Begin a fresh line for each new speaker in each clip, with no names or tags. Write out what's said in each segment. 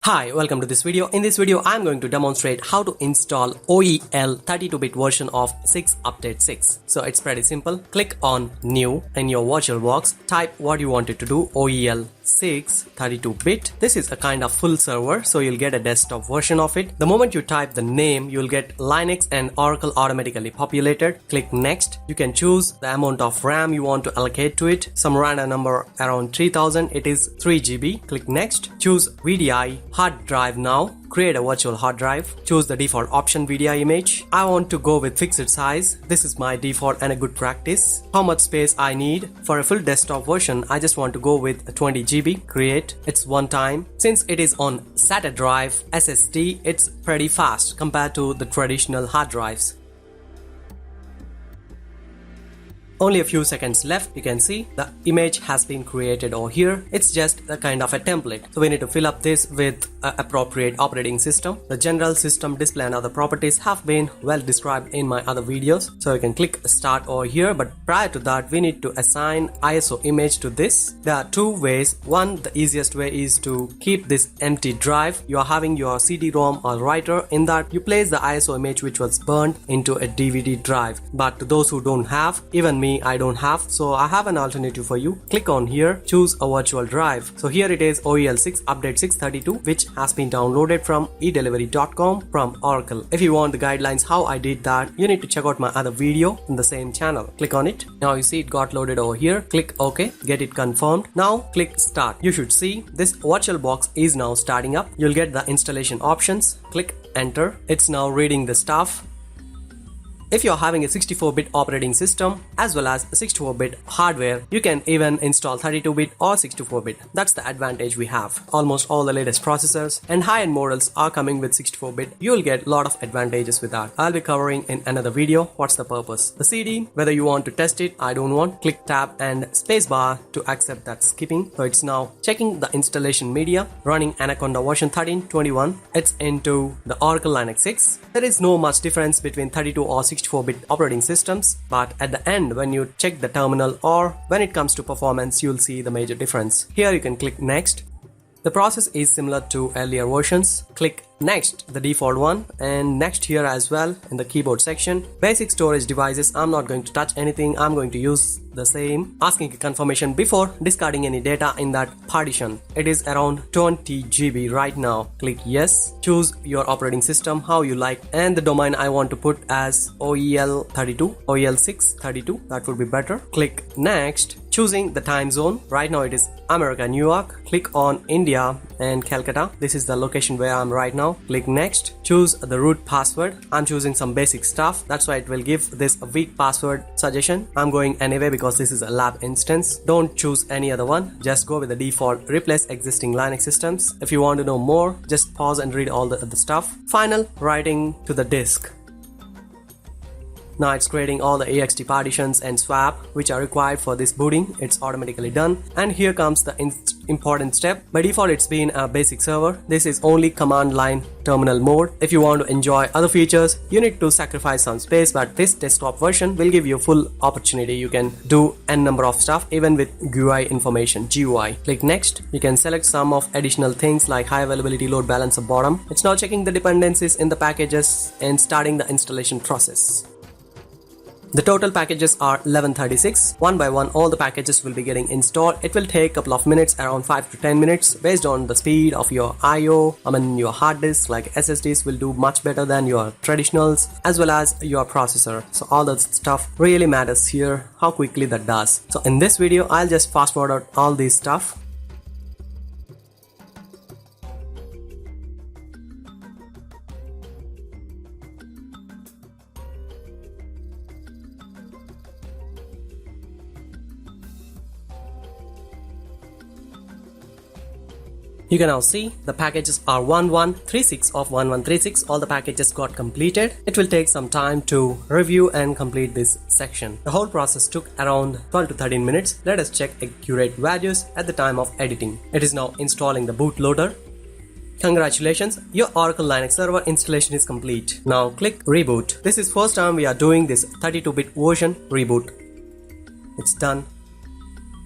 Hi, welcome to this video. In this video, I'm going to demonstrate how to install OEL 32-bit version of 6 update 6. So it's pretty simple. Click on new in your VirtualBox. Type what you wanted to do, OEL 6 32-bit. This is a kind of full server, so you'll get a desktop version of it. The moment you type the name, you'll get Linux and Oracle automatically populated. Click next. You can choose the amount of RAM you want to allocate to it. Some random number around 3000. It is 3 GB. Click next. Choose VDI hard drive now. Create a virtual hard drive. Choose the default option VDI image. I want to go with fixed size. This is my default and a good practice. How much space I need? For a full desktop version, I just want to go with 20 GB. Create. It's one time. Since it is on SATA drive SSD, it's pretty fast compared to the traditional hard drives. Only a few seconds left. You can see the image has been created over here. It's just a kind of a template. So we need to fill up this with an appropriate operating system. The general system display and other properties have been well described in my other videos. So you can click start over here. But prior to that, we need to assign ISO image to this. There are two ways. One, the easiest way is to keep this empty drive. You are having your CD-ROM or writer. In that, you place the ISO image which was burned into a DVD drive. But to those who don't have, even me, I don't have, so I have an alternative for you. Click on here, choose a virtual drive. So here it is, OEL6 update 632, which has been downloaded from edelivery.com from Oracle. If you want the guidelines how I did that, you need to check out my other video in the same channel. Click on it. Now you see it got loaded over here. Click OK, get it confirmed. Now click start. You should see this VirtualBox is now starting up. You'll get the installation options. Click enter. It's now reading the stuff. If you're having a 64-bit operating system as well as a 64-bit hardware, you can even install 32-bit or 64-bit. That's the advantage we have. Almost all the latest processors and high-end models are coming with 64-bit. You'll get a lot of advantages with that. I'll be covering in another video what's the purpose. The CD, whether you want to test it, I don't want. Click tab and spacebar to accept that skipping. So it's now checking the installation media, running Anaconda version 13.21. It's into the Oracle Linux 6. There is no much difference between 32 or 64-bit operating systems, but at the end when you check the terminal or when it comes to performance, you'll see the major difference. Here you can click next. The process is similar to earlier versions. Click next, the default one, and next here as well in the keyboard section. Basic storage devices, I'm not going to touch anything. I'm going to use the same. Asking a confirmation before discarding any data in that partition. It is around 20 GB right now. Click yes. Choose your operating system how you like, and the domain I want to put as OEL32, OEL6 32. That would be better. Click next. Choosing the time zone. Right now it is America, New York. Click on India and Calcutta. This is the location where I'm right now. Click next. Choose the root password. I'm choosing some basic stuff. That's why it will give this a weak password suggestion. I'm going anyway because this is a lab instance. Don't choose any other one. Just go with the default. Replace existing Linux systems. If you want to know more, just pause and read all the other stuff. Final writing to the disk. Now it's creating all the ext partitions and swap which are required for this booting. It's automatically done. And here comes the important step. By default, it's been a basic server. This is only command line terminal mode. If you want to enjoy other features, you need to sacrifice some space, but this desktop version will give you full opportunity. You can do n number of stuff even with GUI information, GUI. Click next. You can select some of additional things like high availability load balancer bottom. It's now checking the dependencies in the packages and starting the installation process. The total packages are 1136. One by one, all the packages will be getting installed. It will take a couple of minutes, around 5 to 10 minutes, based on the speed of your IO. Your hard disk like SSDs will do much better than your traditionals, as well as your processor. So all that stuff really matters here, how quickly that does. So in this video, I'll just fast forward all this stuff. You can now see the packages are 1136 of 1136. All the packages got completed. It will take some time to review and complete this section. The whole process took around 12 to 13 minutes. Let us check accurate values at the time of editing. It is now installing the bootloader. Congratulations, your Oracle Linux server installation is complete. Now click reboot. This is first time we are doing this 32-bit version reboot. It's done.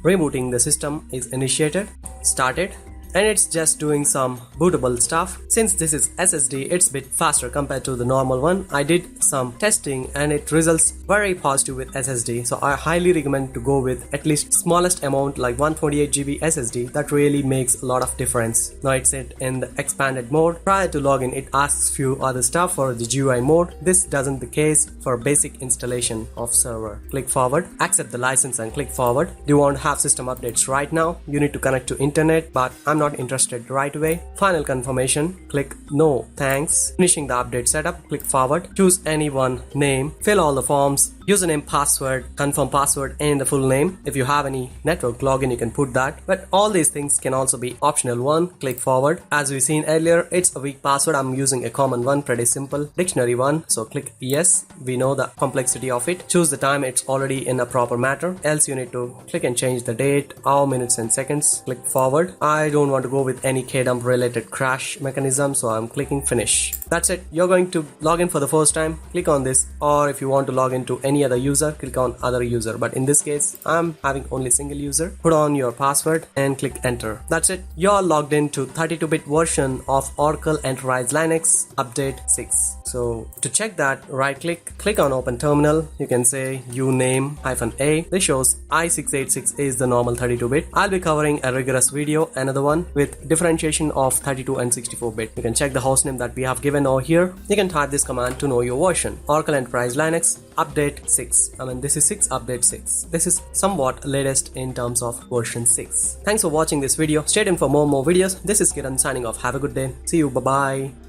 Rebooting the system is initiated, started. and it's just doing some bootable stuff. Since this is SSD, it's a bit faster compared to the normal one. I did some testing and it results very positive with SSD, so I highly recommend to go with at least smallest amount like 128 GB SSD. That really makes a lot of difference. Now it's in the expanded mode. Prior to login, it asks few other stuff for the GUI mode. This doesn't the case for basic installation of server. Click forward, accept the license and click forward. Do you want to have system updates right now? You need to connect to internet, but I'm not interested right away. Final confirmation, click no thanks. Finishing the update setup, click forward, choose any one name, fill all the forms, username, password, confirm password and the full name. If you have any network login, you can put that, but all these things can also be optional one. Click forward. As we seen earlier, it's a weak password. I'm using a common one, pretty simple dictionary one, so click yes. We know the complexity of it. Choose the time, it's already in a proper matter, else you need to click and change the date, hour, minutes and seconds. Click forward. I don't want to go with any kdump related crash mechanism, so I'm clicking finish. That's it. You're going to log in for the first time, click on this, or if you want to log into any other user, click on other user, but in this case I'm having only single user. Put on your password and click enter. That's it. You're logged into 32-bit version of Oracle Enterprise Linux update 6. So to check that, right click on open terminal. You can say uname-a. This shows i686 is the normal 32-bit. I'll be covering a rigorous video, another one with differentiation of 32 and 64-bit. You can check the hostname that we have given over here. You can type this command to know your version. Oracle Enterprise Linux update 6. This is 6 update 6. This is somewhat latest in terms of version 6. Thanks for watching this video. Stay tuned for more videos. This is Kiran signing off. Have a good day. See you. Bye bye.